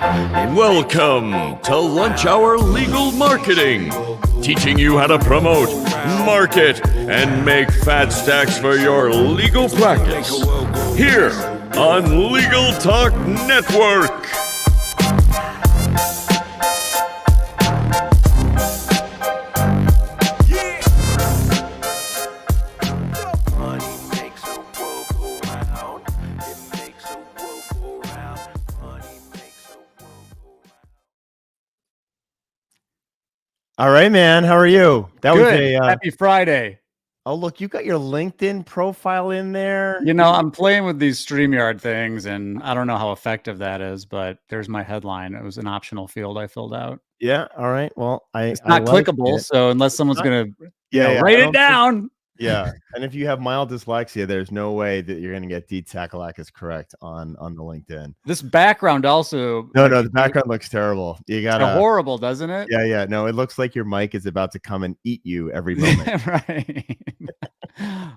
Welcome to Lunch Hour Legal Marketing, teaching you how to promote, market, and make fat stacks for your legal practice. Here on Legal Talk Network. All right, man. How are you? That Good. Was a happy Friday. Oh, look, you got your LinkedIn profile in there. You know, I'm playing with these StreamYard things, and I don't know how effective that is, but there's my headline. It was an optional field I filled out. Yeah. All right. Well, it's not clickable, so unless someone's going to write it down. Yeah. And if you have mild dyslexia, there's no way that you're going to get Tsakalakis correct on the LinkedIn. This background also. No, the background looks terrible. You got horrible, doesn't it? Yeah. No, it looks like your mic is about to come and eat you every moment. Right.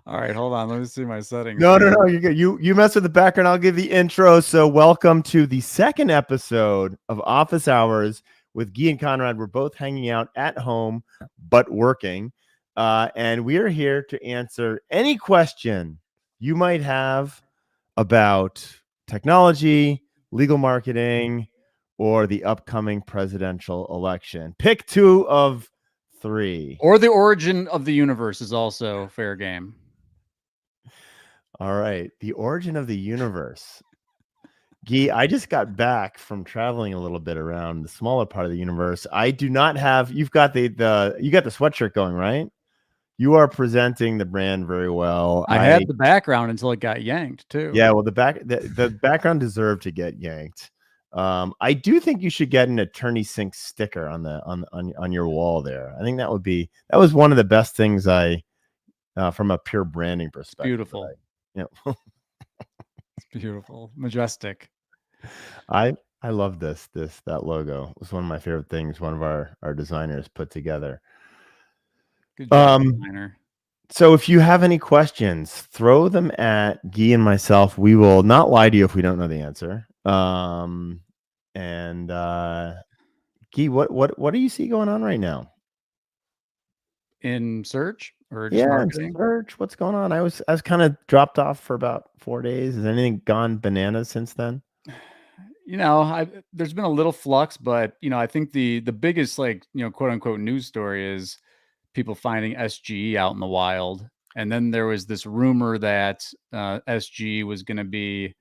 All right, hold on. Let me see my settings. No. You're good. You mess with the background. I'll give the intro. So welcome to the second episode of Office Hours with Guy and Conrad. We're both hanging out at home, but working. And we are here to answer any question you might have about technology, legal marketing, or the upcoming presidential election. Pick 2 of 3. Or the origin of the universe is also fair game. All right. The origin of the universe. Guy, I just got back from traveling a little bit around the smaller part of the universe. I do not have, you've got you got the sweatshirt going, right? You are presenting the brand very well. I had the background until it got yanked too. Yeah, well, the background deserved to get yanked. I do think you should get an Attorney Sync sticker on your wall there. I think that was one of the best things from a pure branding perspective. Beautiful. It's beautiful, majestic. I love that logo. It was one of my favorite things. One of our designers put together. Good job, designer. So if you have any questions, throw them at Guy and myself. We will not lie to you if we don't know the answer. And Guy, what do you see going on right now? In search or just marketing? Search. What's going on? I was kind of dropped off for about 4 days. Has anything gone bananas since then? There's been a little flux, but I think the biggest quote unquote news story is people finding SGE out in the wild. And then there was this rumor that SGE was going to be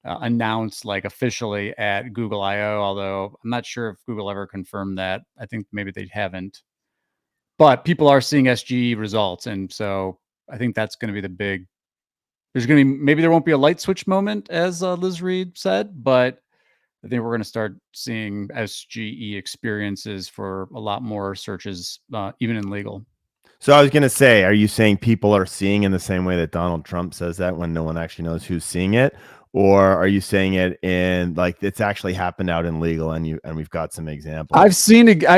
announced officially at Google I/O, although I'm not sure if Google ever confirmed that. I think maybe they haven't. But people are seeing SGE results. And so I think that's going to be maybe there won't be a light switch moment, as Liz Reed said, but I think we're going to start seeing SGE experiences for a lot more searches, even in legal. So I was going to say, are you saying people are seeing in the same way that Donald Trump says that when no one actually knows who's seeing it? Or are you saying it in it's actually happened out in legal and we've got some examples? I've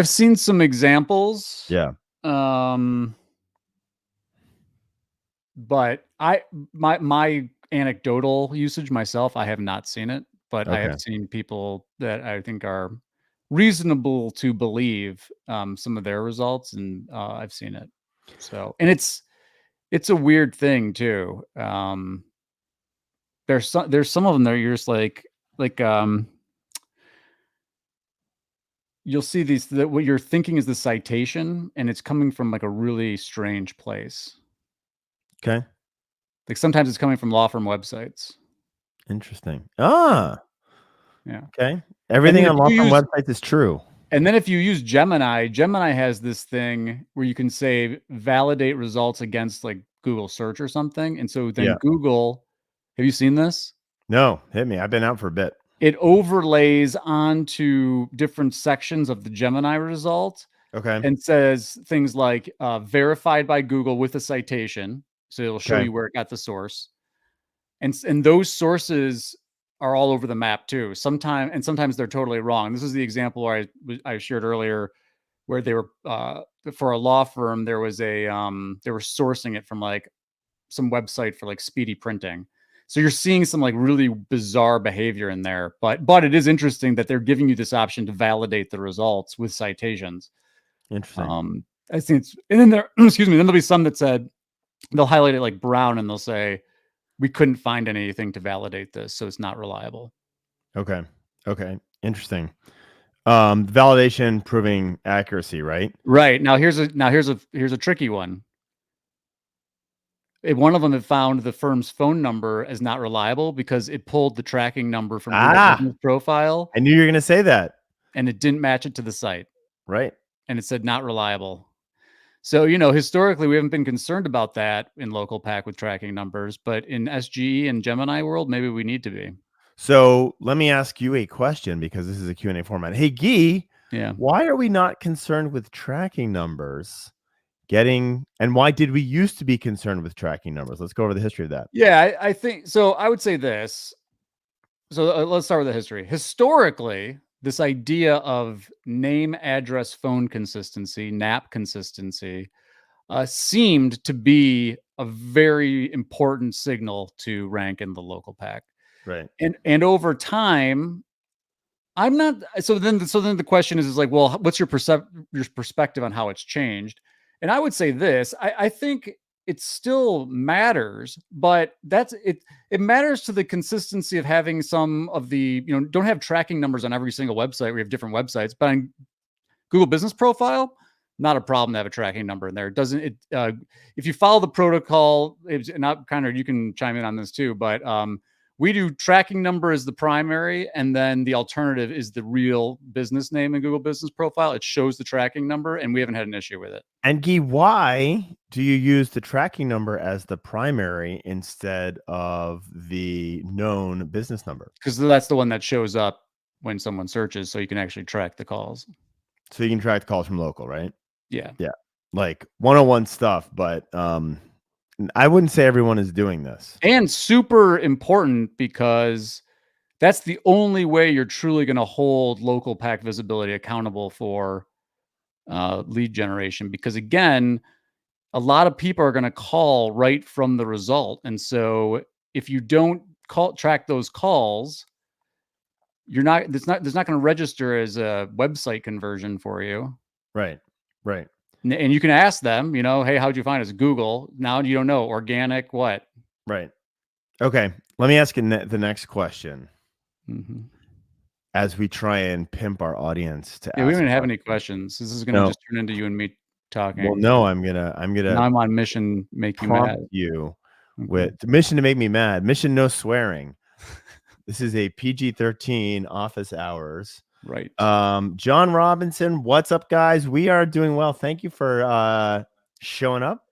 seen some examples. Yeah. But my anecdotal usage myself, I have not seen it. But okay. I have seen people that I think are reasonable to believe some of their results, and I've seen it. So, and it's a weird thing too. There's some of them that you're just you'll see that what you're thinking is the citation, and it's coming from a really strange place. Okay. Sometimes it's coming from law firm websites. Interesting. Yeah. Okay. Everything on law firm websites is true. And then if you use Gemini has this thing where you can say validate results against Google search or something. And so then Google, have you seen this? No, hit me. I've been out for a bit. It overlays onto different sections of the Gemini result. Okay. And says things like verified by Google with a citation. So it'll show you where it got the source. And those sources are all over the map too. Sometimes they're totally wrong. This is the example where I shared earlier, where they were for a law firm. There was they were sourcing it from some website for speedy printing. So you're seeing some like really bizarre behavior in there, but it is interesting that they're giving you this option to validate the results with citations. Interesting. I think and then there, excuse me, then there'll be some that said they'll highlight it like brown and they'll say, we couldn't find anything to validate this, so it's not reliable. Okay. Interesting. Validation proving accuracy, right? Right. Now here's a tricky one. One of them had found the firm's phone number as not reliable because it pulled the tracking number from Google Business Profile. I knew you were going to say that. And it didn't match it to the site. Right. And it said not reliable. So, historically, we haven't been concerned about that in local pack with tracking numbers, but in SGE and Gemini world, maybe we need to be. So let me ask you a question because this is a Q&A format. Hey, Guy, why are we not concerned with tracking numbers? And why did we used to be concerned with tracking numbers? Let's go over the history of that. Yeah, I think so. I would say this. So let's start with the history. Historically, this idea of name, address, phone consistency, NAP consistency, seemed to be a very important signal to rank in the local pack. Right. And over time, I'm not. So then the question is like, well, what's your perspective on how it's changed? And I would say this. I think it still matters, but it matters to the consistency of having some of the, don't have tracking numbers on every single website. We have different websites, but on Google Business Profile, not a problem to have a tracking number in there. If you follow the protocol, Conrad, you can chime in on this too, but we do tracking number as the primary, and then the alternative is the real business name in Google Business Profile. It shows the tracking number, and we haven't had an issue with it. And Guy, why do you use the tracking number as the primary instead of the known business number? Because that's the one that shows up when someone searches, so you can actually track the calls. So you can track the calls from local, right? Yeah. Like 101 stuff, but I wouldn't say everyone is doing this. And super important because that's the only way you're truly going to hold local pack visibility accountable for lead generation. Because again, a lot of people are going to call right from the result. And so if you don't track those calls, there's not going to register as a website conversion for you. Right. And you can ask them, hey, how'd you find us? Google. Now you don't know. Organic, what? Right. Okay. Let me ask you the next question. Mm-hmm. As we try and pimp our audience to we don't even have any questions. This is going to just turn into you and me talking. Well, no, I'm gonna. Now I'm on mission. Make you mad. With the mission to make me mad. Mission no swearing. This is a PG-13 office hours. Right. John Robinson, what's up, guys? We are doing well. Thank you for showing up.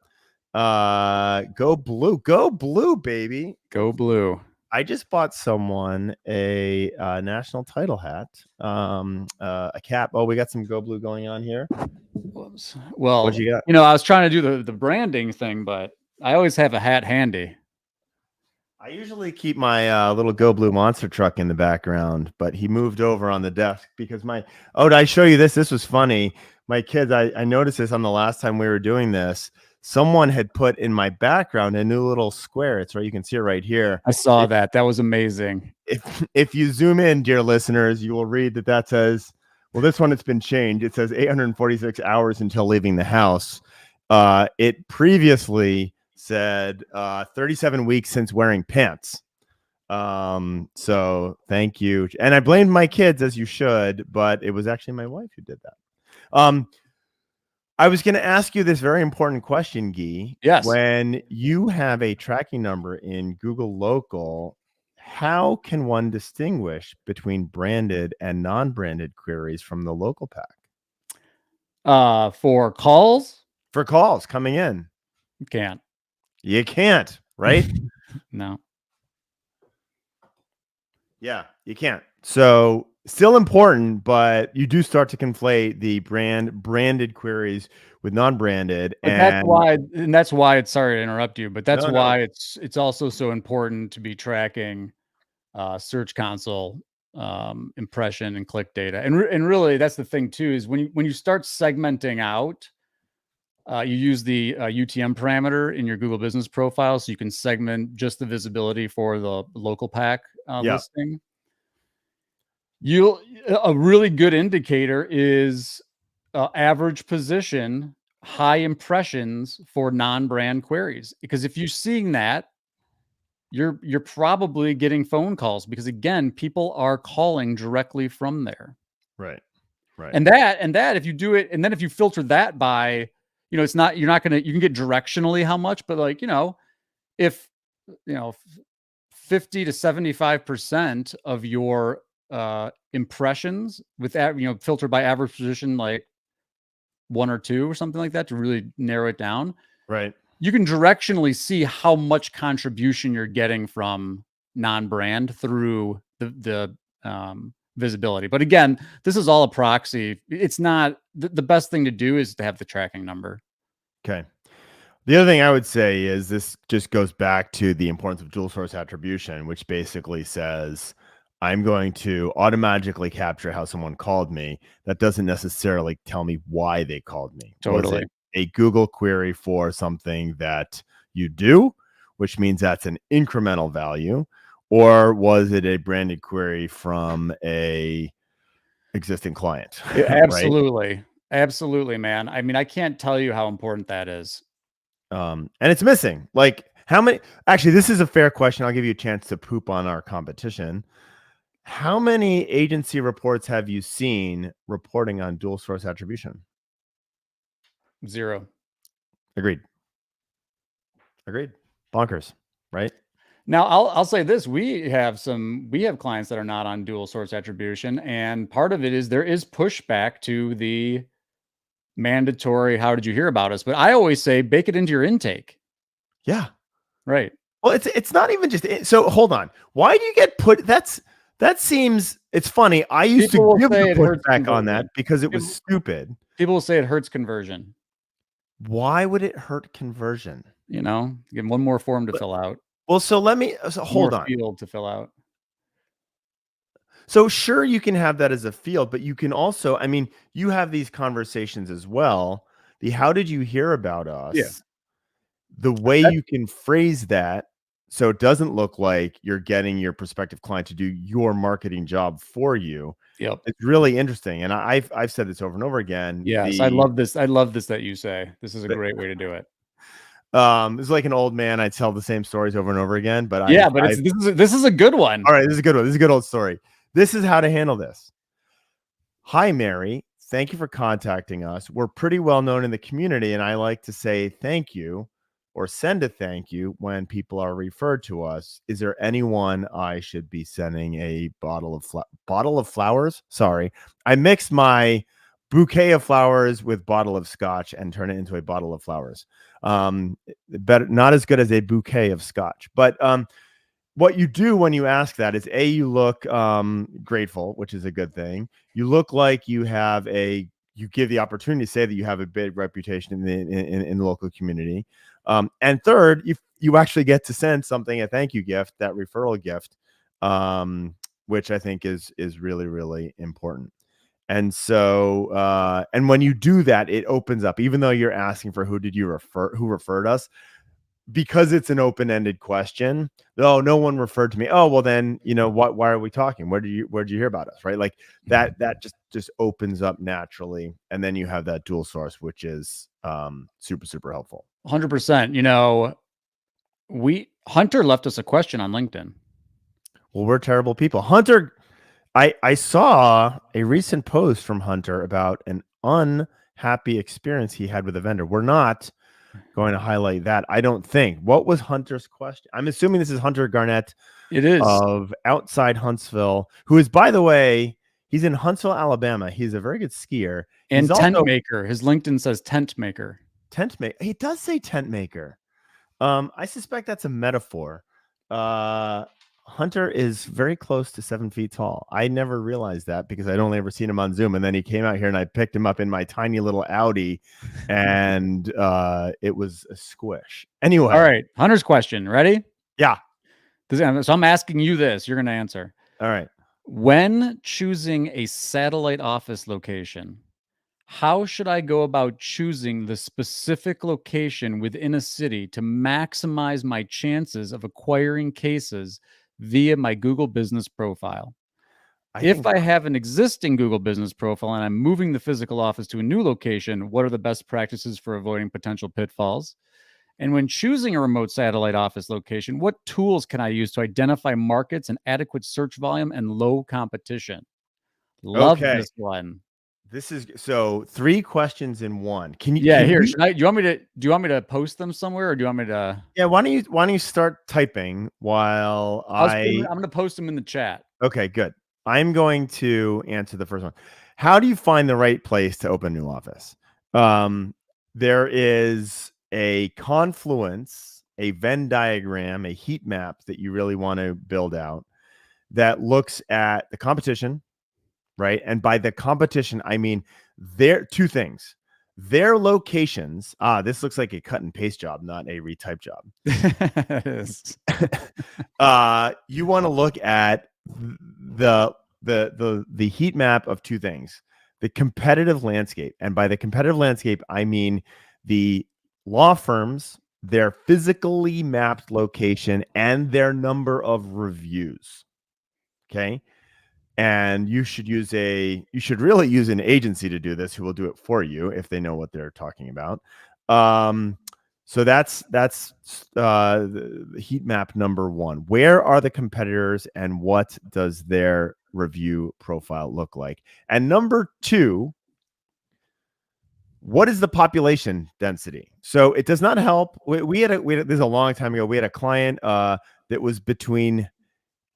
Go blue, baby. Go blue. I just bought someone a national title hat, a cap. Oh, we got some Go Blue going on here. Whoops. Well, what you got? I was trying to do the branding thing, but I always have a hat handy. I usually keep my little Go Blue monster truck in the background, but he moved over on the desk because did I show you this? This was funny. My kids, I noticed this on the last time we were doing this. Someone had put in my background a new little square. It's right. You can see it right here. I saw that. That was amazing. If you zoom in, dear listeners, you will read that says, well, this one, it's been changed. It says 846 hours until leaving the house. It previously said 37 weeks since wearing pants. So thank you. And I blamed my kids, as you should, but it was actually my wife who did that. I was going to ask you this very important question, Guy. Yes. When you have a tracking number in Google Local, how can one distinguish between branded and non-branded queries from the local pack? For calls? For calls coming in. You can't. You can't, right? No. Yeah, you can't. So still important, but you do start to conflate the branded queries with non-branded. And that's why it's, sorry to interrupt you, but that's why it's also so important to be tracking Search Console impression and click data. And really that's the thing too, is when you start segmenting out You use the UTM parameter in your Google Business profile, so you can segment just the visibility for the local pack listing. A really good indicator is average position, high impressions for non-brand queries. Because if you're seeing that, you're probably getting phone calls, because again, people are calling directly from there. Right. And that if you do it, and then if you filter that by, it's not, you can get directionally how much, but like, if 50 to 75% of your impressions with that, filtered by average position, like 1 or 2 or something like that, to really narrow it down. Right. You can directionally see how much contribution you're getting from non-brand through the visibility. But again, this is all a proxy. It's not the best thing to do is to have the tracking number. Okay. The other thing I would say is this just goes back to the importance of dual source attribution, which basically says I'm going to automatically capture how someone called me. That doesn't necessarily tell me why they called me. Totally. Was it a Google query for something that you do, which means that's an incremental value, or was it a branded query from a existing client? Absolutely. Right? Absolutely, man. I mean, I can't tell you how important that is. And it's missing. Like, how many? Actually, this is a fair question. I'll give you a chance to poop on our competition. How many agency reports have you seen reporting on dual source attribution? 0. Agreed. Bonkers, right? Now, I'll say this: we have clients that are not on dual source attribution, and part of it is there is pushback to the mandatory "How did you hear about us?" But I always say bake it into your intake. Yeah. Right. Well, it's not even just so. Hold on. Why do you get put? That seems. It's funny. I used to give the pushback on that because it was stupid. People will say it hurts conversion. Why would it hurt conversion? Give one more form to fill out. Well, so hold on. Field to fill out. So sure, you can have that as a field, but you can also, I mean, you have these conversations as well. The how did you hear about us? Yeah. The way you can phrase that so it doesn't look like you're getting your prospective client to do your marketing job for you. Yep. It's really interesting. And I've said this over and over again. Yes, I love this. I love this that you say. This is a great way to do it. It's like an old man. I tell the same stories over and over again, but this is a good one. All right, this is a good one. This is a good old story. This is how to handle this. Hi, Mary. Thank you for contacting us. We're pretty well known in the community, and I like to say thank you or send a thank you when people are referred to us. Is there anyone I should be sending a bottle of flowers? Sorry, I mixed my bouquet of flowers with bottle of scotch and turn it into a bottle of flowers. Better, not as good as a bouquet of scotch, but what you do when you ask that is you look grateful, which is a good thing. You look like you give the opportunity to say that you have a big reputation in the local community. And third, you actually get to send something, a thank you gift, that referral gift, which I think is really, really important. And so, and when you do that, it opens up, even though you're asking for who referred us, because it's an open-ended question. Oh, no one referred to me. Oh, well then, why are we talking? Where'd you hear about us? Right. Like that just opens up naturally. And then you have that dual source, which is super, super helpful. 100%. Hunter left us a question on LinkedIn. Well, we're terrible people. Hunter, I saw a recent post from Hunter about an unhappy experience he had with a vendor. We're not going to highlight that, I don't think. What was Hunter's question? I'm assuming this is Hunter Garnett. It is. Of outside Huntsville, who is, by the way, he's in Huntsville, Alabama. He's a very good skier. And tent maker. His LinkedIn says tent maker. Tent maker. He does say tent maker. I suspect that's a metaphor. Hunter is very close to 7 feet tall. I never realized that because I'd only ever seen him on Zoom. And then he came out here and I picked him up in my tiny little Audi and it was a squish. Anyway. All right. Hunter's question. Ready? Yeah. So I'm asking you this. You're going to answer. All right. When choosing a satellite office location, How should I go about choosing the specific location within a city to maximize my chances of acquiring cases via my Google business profile? I If think I have an existing Google business profile and I'm moving the physical office to a new location, what are the best practices for avoiding potential pitfalls? And when choosing a remote satellite office location, what tools can I use to identify markets and adequate search volume and low competition? Love okay. this one. This is so 3 questions in one. Yeah, Can here, you should I do you want me to post them somewhere or do you want me to Yeah, why don't you start typing while I'm gonna post them in the chat. Okay, good. I'm going to answer the first one. How do you find the right place to open a new office? There is a confluence, a Venn diagram, a heat map that you really want to build out that looks at the competition, right? And by the competition, I mean two things. Their locations. This looks like a cut and paste job, not a retype job. Yes. You want to look at the heat map of two things: the competitive landscape, and by the competitive landscape, I mean the law firms, their physically mapped location, and their number of reviews. Okay. And you should really use an agency to do this who will do it for you if they know what they're talking about. So that's the heat map number one. Where are the competitors and what does their review profile look like? And number two, what is the population density? So it does not help. We had this is a long time ago. We had a client that was between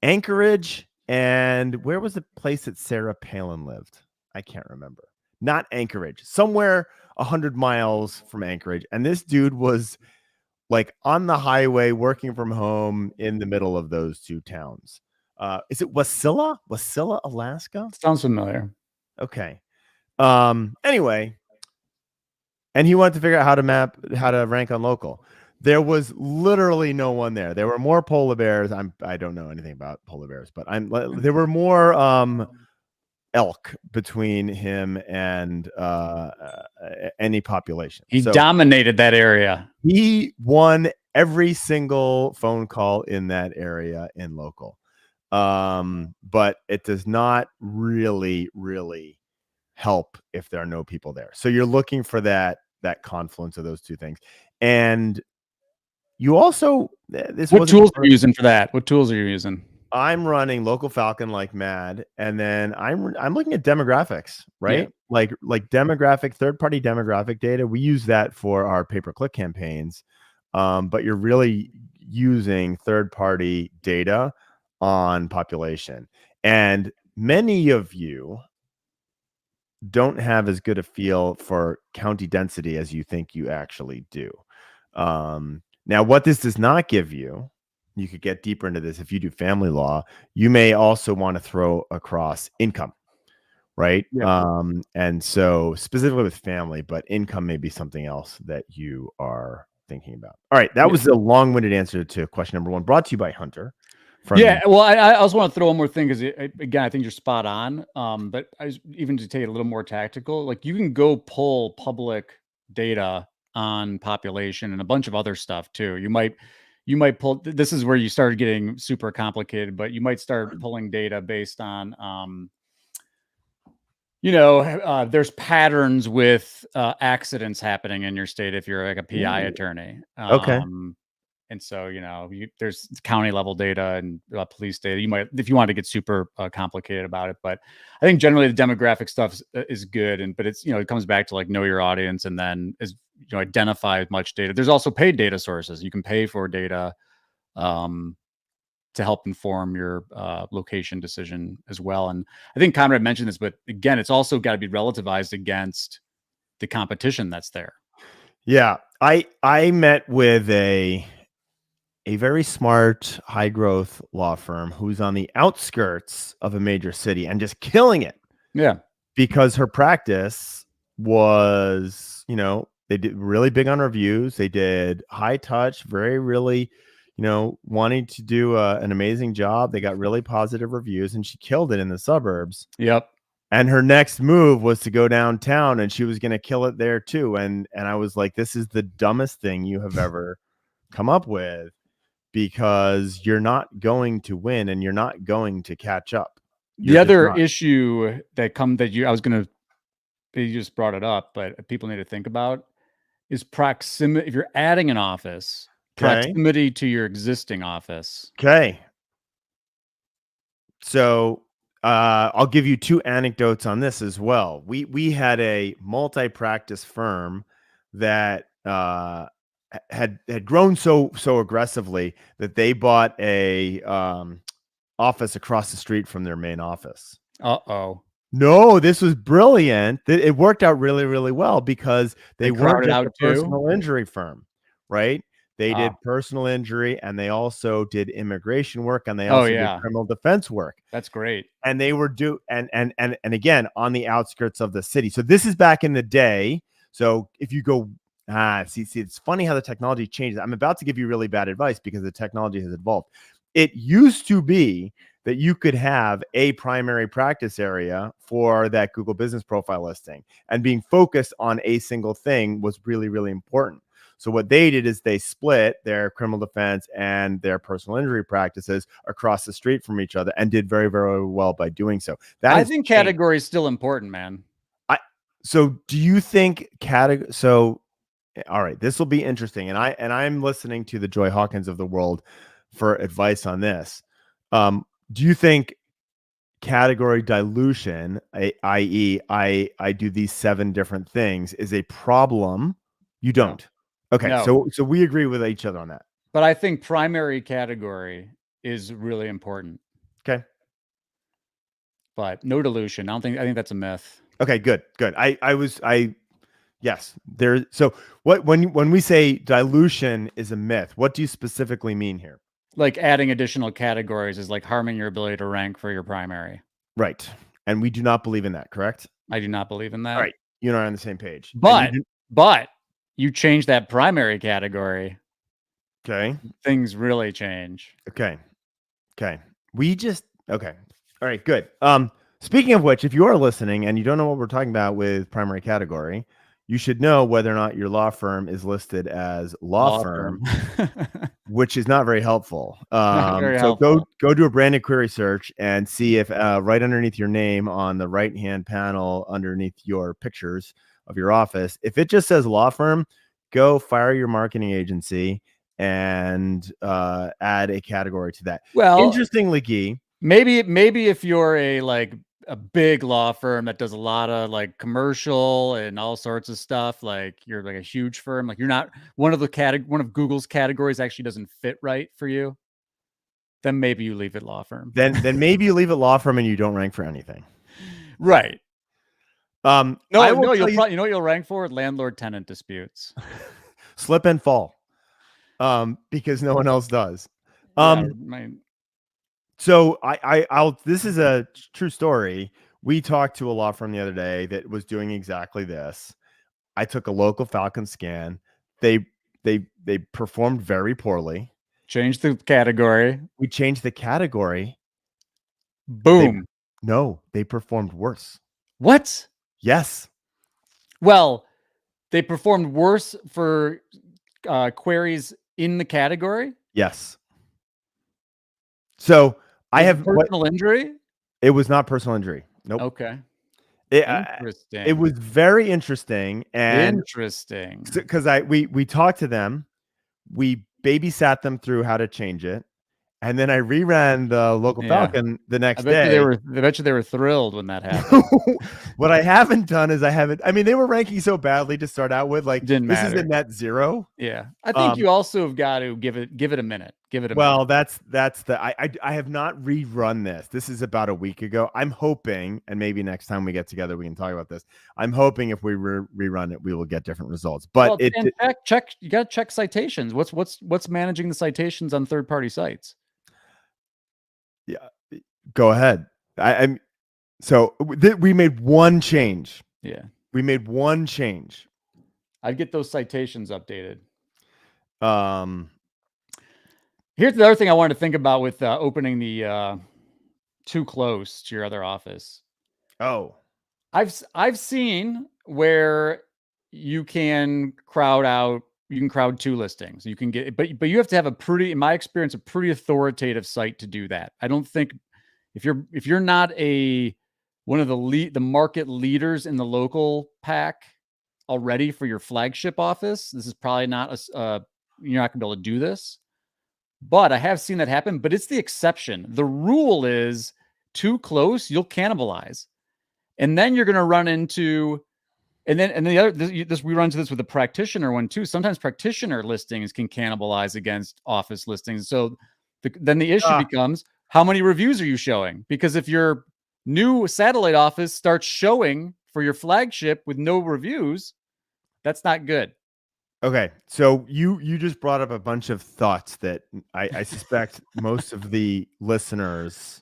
Anchorage and where was the place that Sarah Palin lived? I can't remember. Not Anchorage, somewhere 100 miles from Anchorage. And this dude was like on the highway working from home in the middle of those two towns. Is it Wasilla, Alaska? Sounds familiar. Okay. Anyway, and he wanted to figure out how to rank on local. There was literally no one there. There were more polar bears. I don't know anything about polar bears, but there were more elk between him and any population. He So dominated that area. he won every single phone call in that area in local. But it does not really help if there are no people there. So you're looking for that confluence of those two things. And you also What tools are you using for that? What tools are you using? I'm running Local Falcon like mad, and then I'm looking at demographics, right? Yeah. Like demographic, third-party demographic data. We use that for our pay-per-click campaigns, but you're really using third-party data on population. And many of you don't have as good a feel for county density as you think you actually do. Now, what this does not give you, you could get deeper into this if you do family law, you may also want to throw across income, right? Yeah. And so specifically with family, but income may be something else that you are thinking about. All right. That was a long-winded answer to question number one, brought to you by Hunter. Well, I also want to throw one more thing because again, I think you're spot on. But even to take it a little more tactical, like you can go pull public data on population and a bunch of other stuff too. You might pull. This is where you started getting super complicated, but you might start pulling data based on, there's patterns with accidents happening in your state if you're like a PI attorney. Okay. And so, there's county level data and police data. You might, if you want to get super complicated about it, but I think generally the demographic stuff is good. But it's, it comes back to like know your audience and then identify as much data. There's also paid data sources. You can pay for data to help inform your location decision as well. And I think Conrad mentioned this, but again, it's also got to be relativized against the competition that's there. Yeah. I met with a very smart, high growth law firm who's on the outskirts of a major city and just killing it. Yeah. Because her practice was, they did really big on reviews. They did high touch, really, wanting to do an amazing job. They got really positive reviews and she killed it in the suburbs. Yep. And her next move was to go downtown, and she was going to kill it there too. And I was like, this is the dumbest thing you have ever come up with, because you're not going to win and you're not going to catch up. The other issue that you just brought it up, but people need to think about is proximity. If you're adding an office, proximity to your existing office. Okay. So I'll give you 2 anecdotes on this as well. We had a multi-practice firm that had grown so aggressively that they bought a office across the street from their main office. Uh-oh. No, this was brilliant. It worked out really, really well because they weren't just a personal injury firm, right? They did personal injury, and they also did immigration work, and they also did criminal defense work. That's great. And they were and again on the outskirts of the city. So this is back in the day. So if you go, see, it's funny how the technology changes. I'm about to give you really bad advice because the technology has evolved. It used to be that you could have a primary practice area for that Google business profile listing, and being focused on a single thing was really, really important. So what they did is they split their criminal defense and their personal injury practices across the street from each other, and did very, very well by doing so. I think category is still important, man. So do you think category? So, all right, this will be interesting. And I'm listening to the Joy Hawkins of the world for advice on this. Do you think category dilution, i.e., I do these 7 different things, is a problem? You don't. No. Okay, no. So we agree with each other on that. But I think primary category is really important. Okay. But no dilution. I think that's a myth. Okay, good. Yes. There. So when we say dilution is a myth, what do you specifically mean here? Like adding additional categories is like harming your ability to rank for your primary. Right. And we do not believe in that, correct? I do not believe in that. All right. You and I are on the same page. But you change that primary category. Okay. Things really change. Okay. Okay. Okay. All right, good. Speaking of which, if you are listening and you don't know what we're talking about with primary category, you should know whether or not your law firm is listed as law firm. Which is not very helpful. Go do a branded query search and see if right underneath your name on the right-hand panel underneath your pictures of your office, if it just says law firm, go fire your marketing agency and add a category to that. Well, interestingly, Guy, maybe if you're a big law firm that does a lot of like commercial and all sorts of stuff, like you're like a huge firm, like you're not one of Google's categories actually doesn't fit right for you, then maybe you leave it law firm. Then maybe you leave it law firm and you don't rank for anything. Right. No, you'll probably, you know what you'll rank for? Landlord tenant disputes. Slip and fall. Because no one else does. So this is a true story. We talked to a law firm the other day that was doing exactly this. I took a local Falcon scan. They performed very poorly. Changed the category. We changed the category. Boom. They performed worse. What? Yes. Well, they performed worse for queries in the category? Yes. So I have personal injury. It was not personal injury. Nope. Okay. Interesting. It was very interesting because we talked to them, we babysat them through how to change it, and then I reran the local Falcon the next day. I bet you they were thrilled when that happened. What I haven't done is I mean, they were ranking so badly to start out with, like Didn't matter. Is a net 0. Yeah. I think you also have got to give it a minute. Well, that's I have not rerun this. This is about a week ago. I'm hoping, and maybe next time we get together we can talk about this. I'm hoping if we rerun it, we will get different results. But you got to check citations. What's managing the citations on third-party sites? Yeah, go ahead. We made one change. Yeah, we made one change. I'd get those citations updated. Here's the other thing I wanted to think about with opening the too close to your other office. Oh, I've seen where you can crowd 2 listings. You can get, but you have to have in my experience, a pretty authoritative site to do that. I don't think if you're not one of the market leaders in the local pack already for your flagship office, this is probably not you're not gonna be able to do this. But I have seen that happen, but it's the exception. The rule is too close, you'll cannibalize. And then you're going to run into, and then the other, we run into this with the practitioner one too. Sometimes practitioner listings can cannibalize against office listings. So then the issue becomes, how many reviews are you showing? Because if your new satellite office starts showing for your flagship with no reviews, that's not good. Okay, so you just brought up a bunch of thoughts that I suspect most of the listeners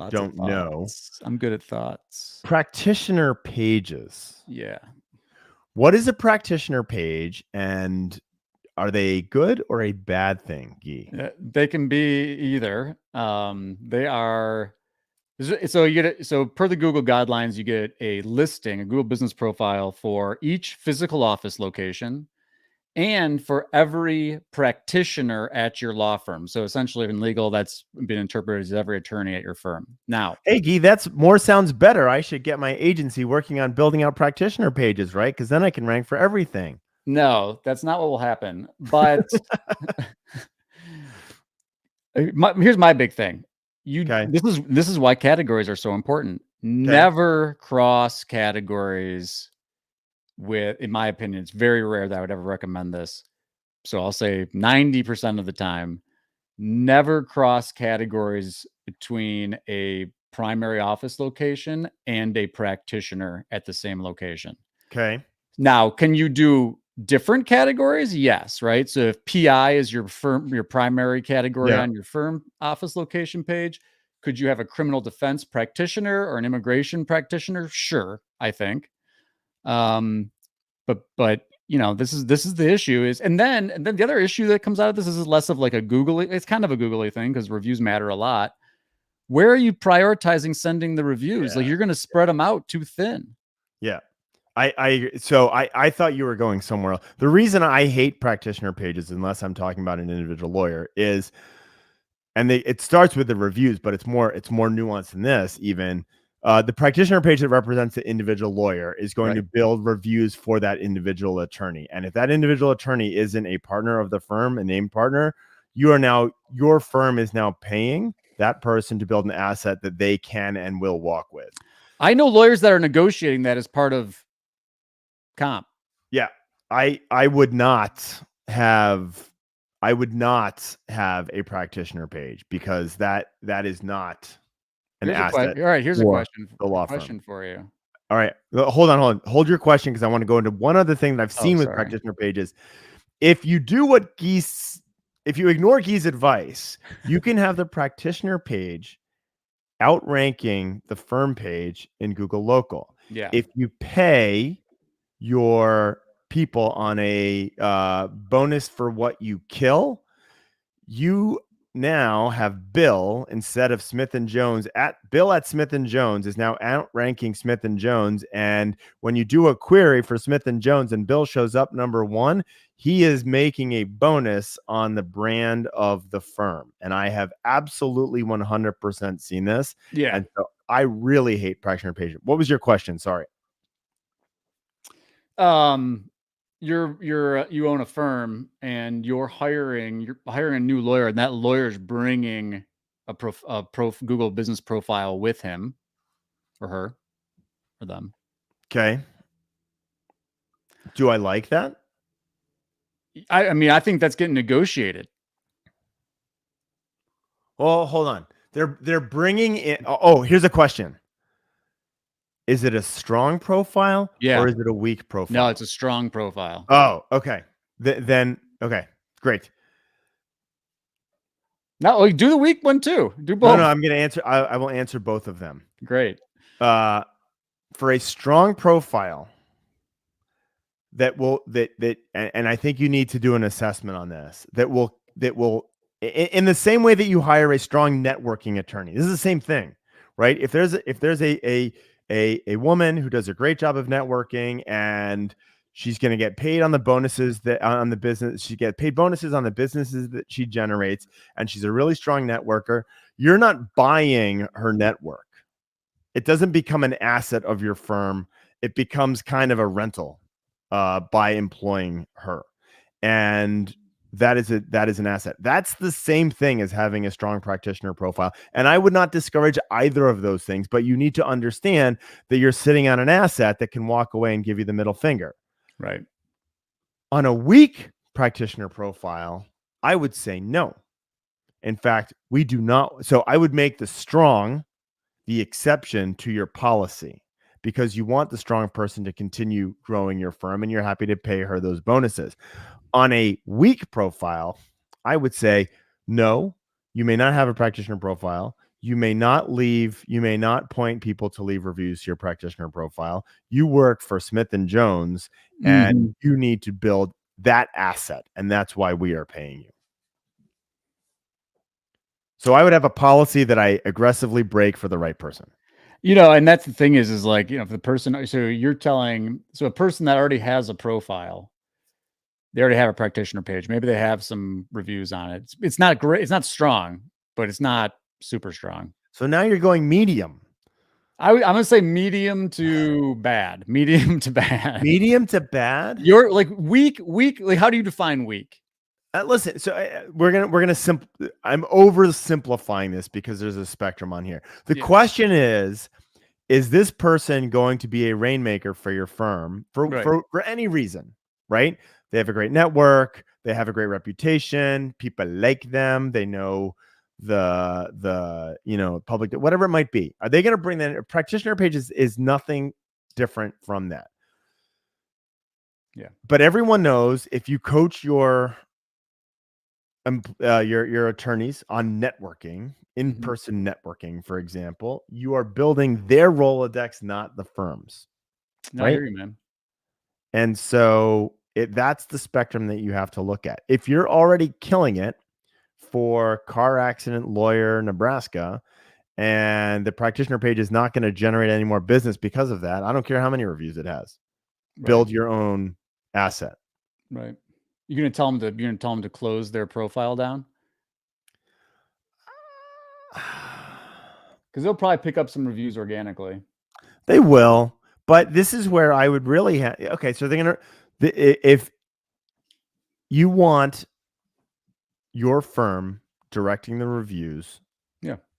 don't know. I'm good at thoughts. Practitioner pages. Yeah. What is a practitioner page, and are they good or a bad thing, Guy? They can be either. They are. So per the Google guidelines, you get a listing, a Google business profile for each physical office location and for every practitioner at your law firm. So essentially in legal, that's been interpreted as every attorney at your firm. Now, hey, Guy, sounds better. I should get my agency working on building out practitioner pages, right? Because then I can rank for everything. No, that's not what will happen. But here's my big thing. This is why categories are so important. Okay. Never cross categories in my opinion, it's very rare that I would ever recommend this. So I'll say 90% of the time, never cross categories between a primary office location and a practitioner at the same location. Okay. Now, can you do different categories? Yes, right? So if PI is your primary category on your firm office location page, could you have a criminal defense practitioner or an immigration practitioner? Sure, I think. But you know, this is the issue is, and then the other issue that comes out of this is less of like it's kind of a googly thing because reviews matter a lot. Where are you prioritizing sending the reviews? Like you're going to spread them out too thin. Yeah. I thought you were going somewhere else. The reason I hate practitioner pages, unless I'm talking about an individual lawyer, is, and it starts with the reviews, but it's more nuanced than this even. The practitioner page that represents the individual lawyer is going to build reviews for that individual attorney. And if that individual attorney isn't a partner of the firm, a named partner, your firm is now paying that person to build an asset that they can and will walk with. I know lawyers that are negotiating that as part of comp. Yeah. I would not have a practitioner page because that is not an asset. All right, here's a question. The law question for you. All right, hold on. Hold your question because I want to go into one other thing that I've seen with practitioner pages. If you do if you ignore Guy's advice, you can have the practitioner page outranking the firm page in Google Local. Yeah. If you pay your people on a bonus for what you kill, you now have Bill instead of Smith and Jones Bill at Smith and Jones is now outranking Smith and Jones. And when you do a query for Smith and Jones and Bill shows up number 1, he is making a bonus on the brand of the firm. And I have absolutely 100% seen this. Yeah. And so I really hate practitioner pages. What was your question? Sorry. You own a firm and you're hiring a new lawyer, and that lawyer's bringing a Google business profile with him or her or them. Okay. Do I like that? I mean, I think that's getting negotiated. Well, hold on. They're bringing in. Oh, here's a question. Is it a strong profile or is it a weak profile? No, it's a strong profile. Oh, okay. Then, okay, great. No, do the weak one too. Do both. No, I'm going to answer. I will answer both of them. Great. For a strong profile and I think you need to do an assessment on this, that will, in the same way that you hire a strong networking attorney. This is the same thing, right? If there's a a woman who does a great job of networking, and she's going to get paid on the bonuses that on the business. She gets paid bonuses on the businesses that she generates, and she's a really strong networker. You're not buying her network. It doesn't become an asset of your firm. It becomes kind of a rental by employing her. And that is an asset. That's the same thing as having a strong practitioner profile. And I would not discourage either of those things, but you need to understand that you're sitting on an asset that can walk away and give you the middle finger. Right. On a weak practitioner profile, I would say no. In fact, we do not. So I would make the strong the exception to your policy, because you want the strong person to continue growing your firm and you're happy to pay her those bonuses. On a weak profile, I would say, no, you may not have a practitioner profile. You may not point people to leave reviews to your practitioner profile. You work for Smith & Jones, and you need to build that asset. And that's why we are paying you. So I would have a policy that I aggressively break for the right person. And that's the thing is like, if the person, so a person that already has a profile, they already have a practitioner page. Maybe they have some reviews on it. It's not great. It's not strong, but it's not super strong. So now you're going medium. I'm going to say medium to bad. Medium to bad. Medium to bad? You're like weak. Like, how do you define weak? Listen, so I'm oversimplifying this because there's a spectrum on here. The question is this person going to be a rainmaker for your firm for any reason, right? They have a great network. They have a great reputation. People like them. They know the public, whatever it might be. Are they going to bring that? A practitioner page is nothing different from that. Yeah. But everyone knows if you coach your attorneys on networking, in-person networking, for example, you are building their Rolodex, not the firm's. No, I hear you, man. And so that's the spectrum that you have to look at. If you're already killing it for car accident lawyer Nebraska, and the practitioner page is not going to generate any more business because of that, I don't care how many reviews it has. Build your own asset. Right. You're going to tell them to close their profile down? Because they'll probably pick up some reviews organically. They will, but this is where I would really so they're going to, if you want your firm directing the reviews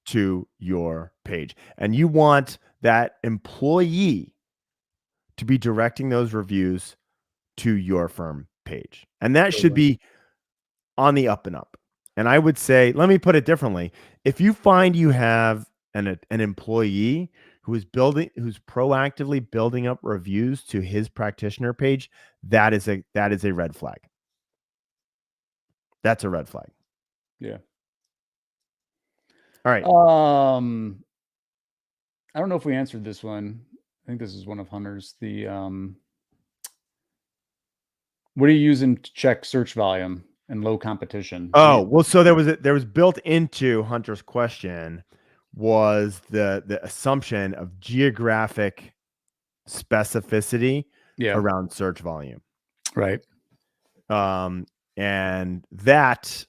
to your page, and you want that employee to be directing those reviews to your firm page, and that should be on the up and up. And I would say, let me put it differently. If you find you have an employee who's proactively building up reviews to his practitioner page, that is a red flag. That's a red flag. Yeah. All right. I don't know if we answered this one. I think this is one of Hunter's. What are you using to check search volume and low competition? Oh, well, so there was built into Hunter's question was the assumption of geographic specificity around search volume. Right. And that,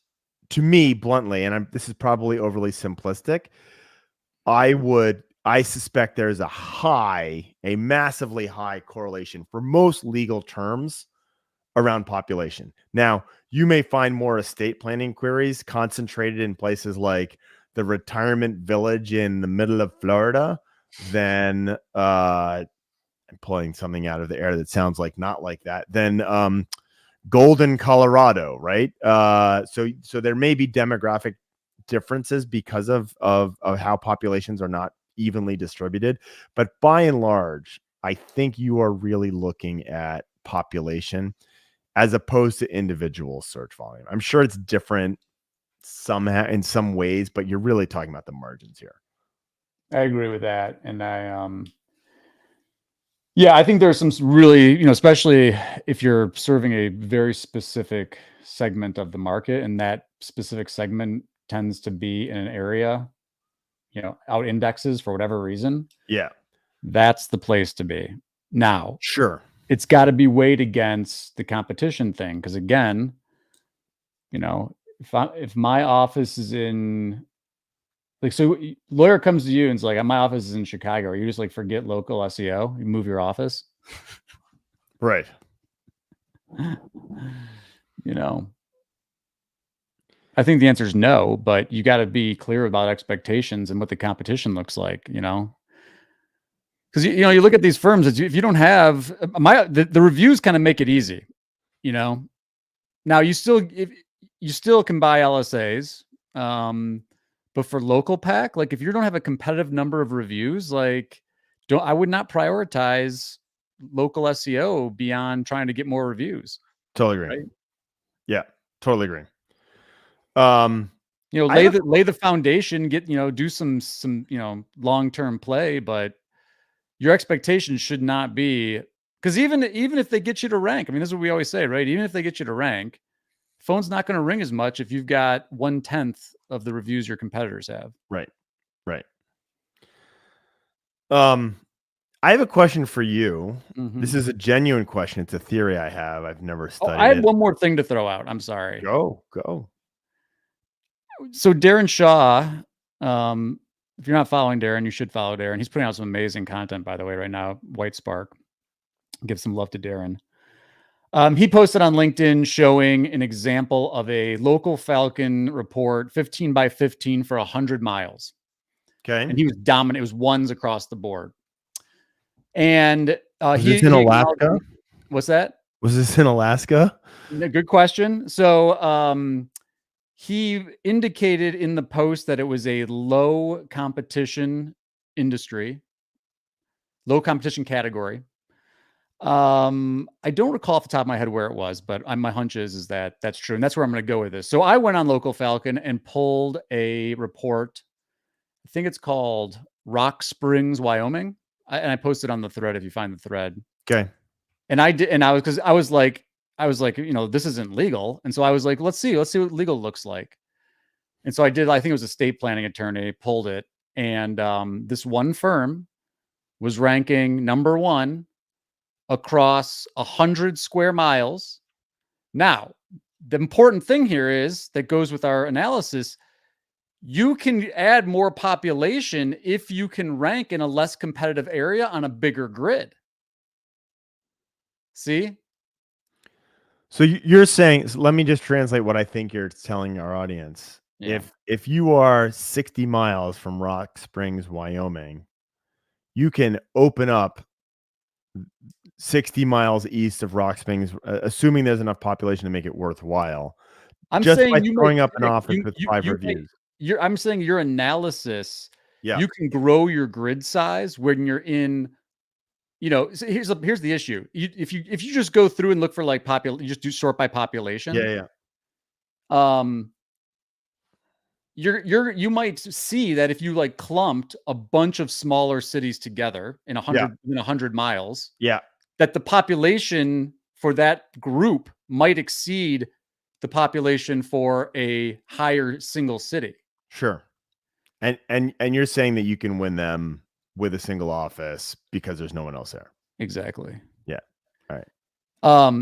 to me, bluntly, and this is probably overly simplistic, I suspect there's a massively high correlation for most legal terms around population. Now, you may find more estate planning queries concentrated in places like the retirement village in the middle of Florida than I'm pulling something out of the air that sounds like not like that, than Golden, Colorado, right? So there may be demographic differences because of how populations are not evenly distributed, but by and large, I think you are really looking at population as opposed to individual search volume. I'm sure it's different somehow in some ways, but you're really talking about the margins here. I agree with that. And I think there's some really, especially if you're serving a very specific segment of the market, and that specific segment tends to be in an area, out indexes for whatever reason. Yeah. That's the place to be. Now, Sure. it's got to be weighed against the competition thing. Because again, if my office is in, like, so lawyer comes to you and it's like, my office is in Chicago. Or you just like forget local SEO, you move your office. Right. I think the answer is no, but you got to be clear about expectations and what the competition looks like, because you look at these firms, if you don't have the reviews kind of make it easy, now you still can buy LSAs, but for local pack, like if you don't have a competitive number of reviews, like I would not prioritize local SEO beyond trying to get more reviews. Totally agree. Right? Yeah, totally agree. Lay the foundation, do some long-term play, but your expectations should not be, because even if they get you to rank, I mean, this is what we always say, right? Even if they get you to rank, phone's not going to ring as much if you've got 1/10 of the reviews your competitors have. Right. I have a question for you. Mm-hmm. This is a genuine question. It's a theory I have. I've never studied I it. had one more thing to throw out. I'm sorry. Go. So Darren Shaw, if you're not following Darren, you should follow Darren. He's putting out some amazing content, by the way, right now. White Spark. Give some love to Darren. He posted on LinkedIn showing an example of a local Falcon report, 15 by 15 for 100 miles. Okay. And he was dominant. It was ones across the board. And was this in Alaska? What's that? Was this in Alaska? Good question. So he indicated in the post that it was a low competition industry, low competition category. I don't recall off the top of my head where it was, but my hunch is that that's true. And that's where I'm going to go with this. So I went on Local Falcon and pulled a report. I think it's called Rock Springs, Wyoming. And I posted on the thread if you find the thread. Okay. And I did, and I was like, this isn't legal. And so I was like, let's see what legal looks like. And so I think it was a state planning attorney, pulled it. And this one firm was ranking number 1 across 100 square miles. Now, the important thing here is that goes with our analysis. You can add more population if you can rank in a less competitive area on a bigger grid. See? So you're saying, so let me just translate what I think you're telling our audience. Yeah. If you are 60 miles from Rock Springs, Wyoming, you can open up 60 miles east of Rock Springs, assuming there's enough population to make it worthwhile. I'm just saying by you throwing up an office with 5 reviews. I'm saying your analysis, yeah, you can grow your grid size when you're in, so here's the issue. If you just go through and look for like you just do sort by population. Yeah. You might see that if you like clumped a bunch of smaller cities together in 100 miles, that the population for that group might exceed the population for a higher single city. Sure. And you're saying that you can win them with a single office because there's no one else there. Exactly. Yeah. All right.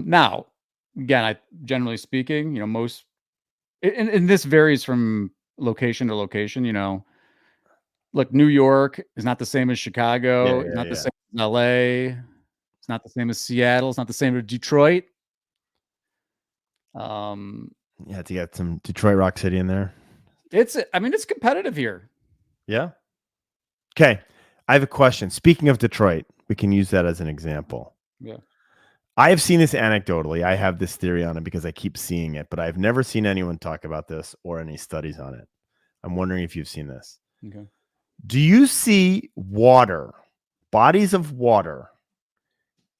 Now, again, generally speaking, most, and this varies from location to location, look, New York is not the same as Chicago. It's not the same as LA. It's not the same as Seattle. It's not the same as Detroit. You have to get some Detroit Rock City in there. It's competitive here. Yeah. Okay. I have a question. Speaking of Detroit, we can use that as an example. Yeah. I have seen this anecdotally. I have this theory on it because I keep seeing it, but I've never seen anyone talk about this or any studies on it. I'm wondering if you've seen this. Okay. Do you see water, bodies of water,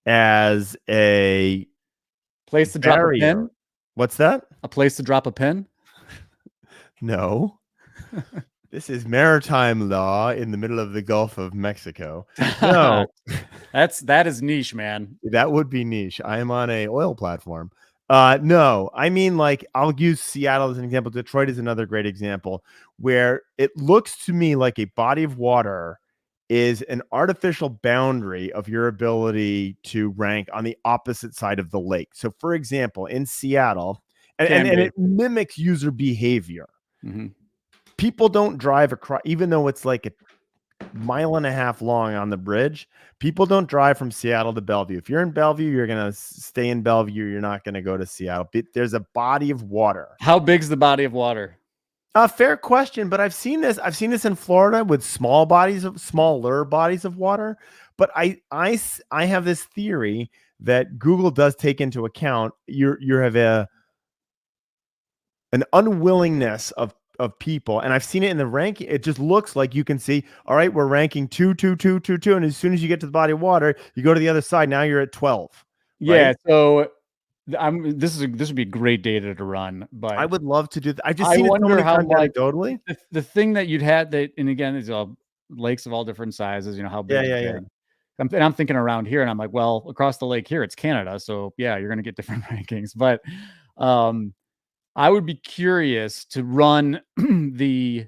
as a place to drop a pin? What's that? A place to drop a pin? No. This is maritime law in the middle of the Gulf of Mexico. No. that is niche, man. That would be niche. I am on a oil platform. No, I mean, like, I'll use Seattle as an example. Detroit is another great example where it looks to me like a body of water is an artificial boundary of your ability to rank on the opposite side of the lake. So, for example, in Seattle, and it mimics user behavior. Mm-hmm. People don't drive across, even though it's like a mile and a half long on the bridge. People don't drive from Seattle to Bellevue. If you're in Bellevue, you're going to stay in Bellevue. You're not going to go to Seattle. There's a body of water. How big's the body of water? Fair question, but I've seen this in Florida with smaller bodies of water. But I have this theory that Google does take into account you have an unwillingness of people, and I've seen it in the ranking. It just looks like you can see, all right, we're ranking 2, 2, 2, 2, 2, and as soon as you get to the body of water, you go to the other side. Now you're at 12. Yeah. Right? So this would be great data to run, but I would love to do that. I've just seen it so many times anecdotally. The thing that you'd had that, and again, is all lakes of all different sizes. You know how big. Yeah. I'm thinking around here, and I'm like, well, across the lake here, it's Canada, so yeah, you're going to get different rankings. But I would be curious to run the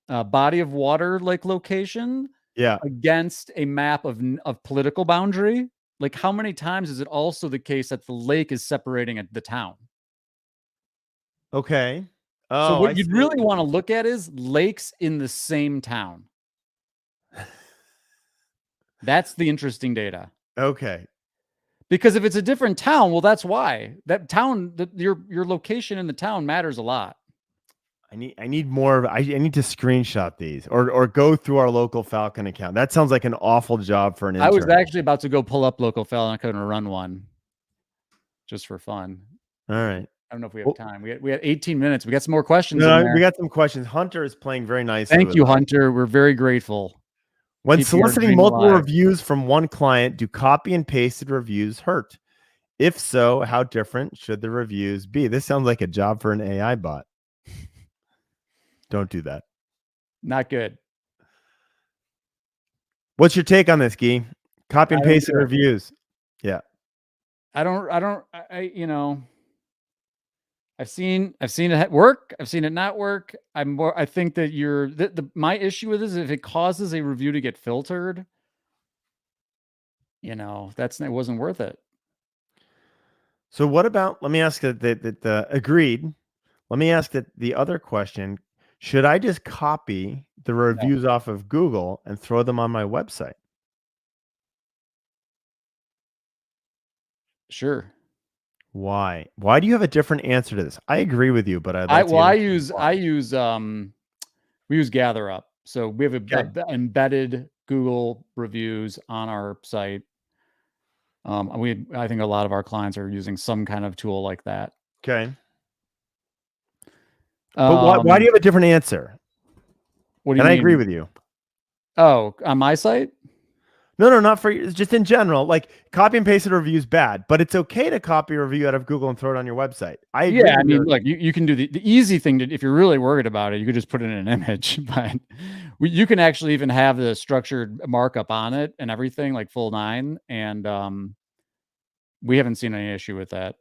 body of water like location against a map of political boundary. Like, how many times is it also the case that the lake is separating the town? Okay. Oh, so what you'd really want to look at is lakes in the same town. That's the interesting data. Okay. Because if it's a different town, well, that's why that town, your location in the town matters a lot. I need more. I need to screenshot these or go through our local Falcon account. That sounds like an awful job for an intern. I was actually about to go pull up local Falcon and run one just for fun. All right. I don't know if we have time. We had 18 minutes. We got some more questions. We got some questions. Hunter is playing very nicely. Thank you, Hunter. We're very grateful. When soliciting multiple reviews from one client, do copy and pasted reviews hurt? If so, how different should the reviews be? This sounds like a job for an AI bot. Don't do that. Not good. What's your take on this, Guy? Copy and pasted reviews. Yeah. I've seen it work. I've seen it not work. I think that my issue with this is if it causes a review to get filtered, it wasn't worth it. So what about, let me ask that agreed. Let me ask that the other question, should I just copy the reviews off of Google and throw them on my website? Sure. Why do you have a different answer to this? I agree with you, but we use GatherUp. So we have embedded Google reviews on our site. I think a lot of our clients are using some kind of tool like that. Okay. But why do you have a different answer? What do you mean? I agree with you. Oh, on my site? No, not for you. Just in general. Like, copy and pasted review is bad, but it's okay to copy a review out of Google and throw it on your website. I agree. Yeah, I mean, look, you can do the easy thing if you're really worried about it, you could just put it in an image, but you can actually even have the structured markup on it and everything, like full 9. And we haven't seen any issue with that.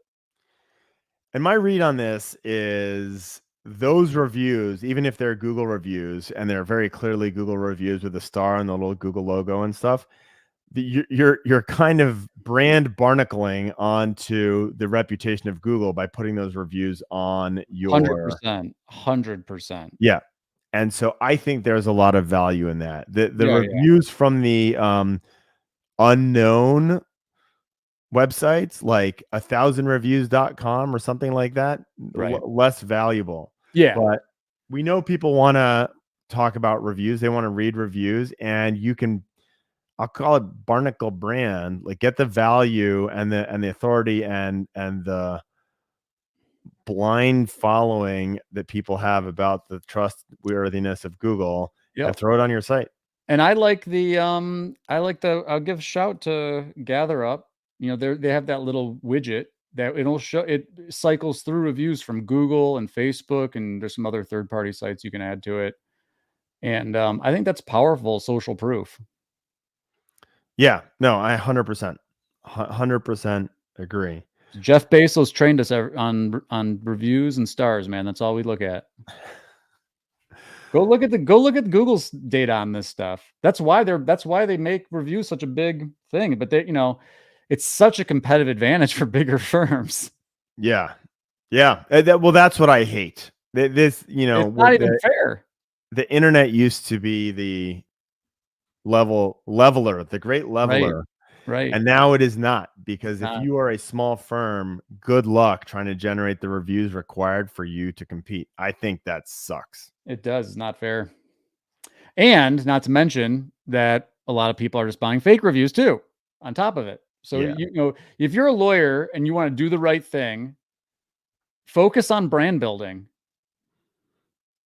And my read on this is those reviews, even if they're Google reviews and they're very clearly Google reviews with a star and the little Google logo and stuff, you're kind of brand barnacling onto the reputation of Google by putting those reviews on your 100%. Yeah. And so I think there's a lot of value in that. The reviews from the unknown websites like 1000reviews.com or something like that, less valuable. Yeah. But we know people want to talk about reviews. They want to read reviews, and you can, I'll call it barnacle brand, like get the value and the authority and the blind following that people have about the trustworthiness of Google and throw it on your site. And I'll give a shout to GatherUp. They have that little widget that it cycles through reviews from Google and Facebook, and there's some other third-party sites you can add to it. And I think that's powerful social proof. Yeah, no, I 100% agree. Jeff Bezos trained us on reviews and stars, man. That's all we look at. Go look at Google's data on this stuff. That's why they make reviews such a big thing. But it's such a competitive advantage for bigger firms. Yeah. That's what I hate. This, It's not even fair. The internet used to be the leveler, the great leveler. Right. And now it is not, because if Not. you are a small firm, good luck trying to generate the reviews required for you to compete. I think that sucks. It does. It's not fair. And not to mention that a lot of people are just buying fake reviews too, on top of it. So, if you're a lawyer and you want to do the right thing, focus on brand building.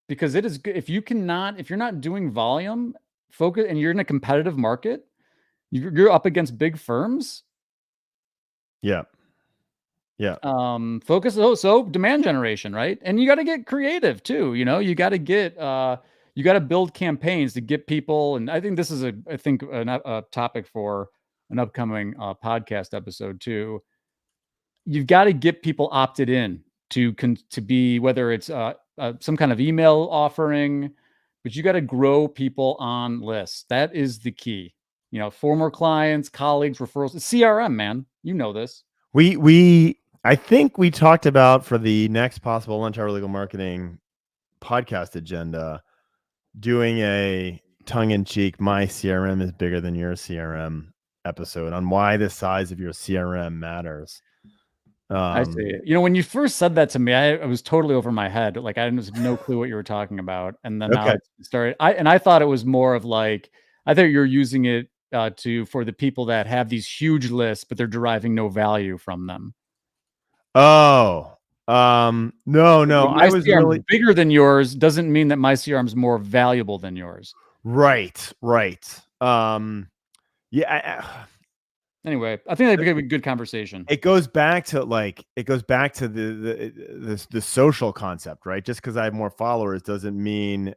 Because it is good. If you're not doing volume, focus, and you're in a competitive market, you're up against big firms. Yeah. Focus. So demand generation, right? And you got to get creative too. You got to build campaigns to get people. And I think this is a topic for an upcoming podcast episode too. You've got to get people opted in to be, whether it's some kind of email offering, but you got to grow people on lists. That is the key. Former clients, colleagues, referrals, CRM, man. You know this. I think we talked about, for the next possible Lunch Hour Legal Marketing podcast agenda, doing a tongue-in-cheek "my CRM is bigger than your CRM" episode on why the size of your CRM matters. I see. When you first said that to me, I was totally over my head. Like, I had no clue what you were talking about. And then now it started. I thought it was more of like, I thought you're using it for the people that have these huge lists, but they're deriving no value from them. Oh, no. I was really bigger than yours. Doesn't mean that my CRM is more valuable than yours. Right. Anyway, I think that'd be a good conversation. It goes back to the social concept, right? Just because I have more followers doesn't mean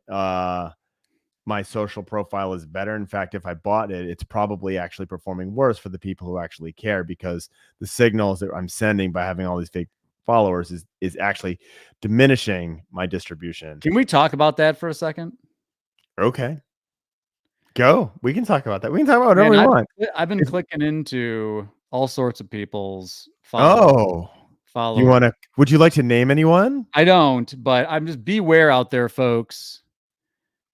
my social profile is better. In fact, if I bought it, it's probably actually performing worse for the people who actually care, because the signals that I'm sending by having all these fake followers is actually diminishing my distribution. Can we talk about that for a second? Okay. Go. We can talk about that. We can talk about whatever we want. I've been clicking into all sorts of people's followers. Would you like to name anyone? I don't, but I'm just, beware out there, folks.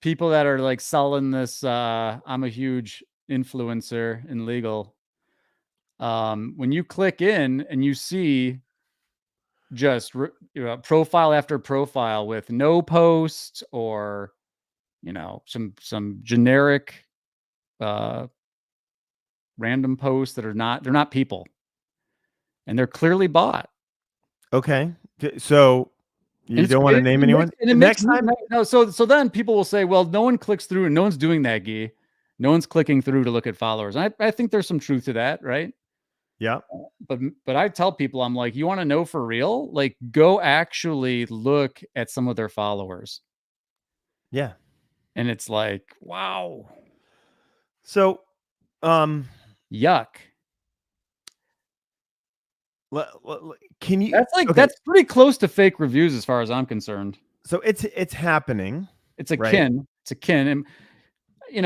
People that are like selling this, I'm a huge influencer in legal. When you click in and you see just profile after profile with no posts, or some generic random posts that they're not people, and they're clearly bought. Okay, so you don't want to name anyone? Next time, no. So then people will say, well, no one clicks through, and no one's doing that, Guy. No one's clicking through to look at followers. And I think there's some truth to that, right? Yeah. But I tell people, I'm like, you want to know for real? Like, go actually look at some of their followers. Yeah. And it's like, wow. So, yuck. Can you? That's pretty close to fake reviews as far as I'm concerned. So it's happening. It's akin. It's akin, and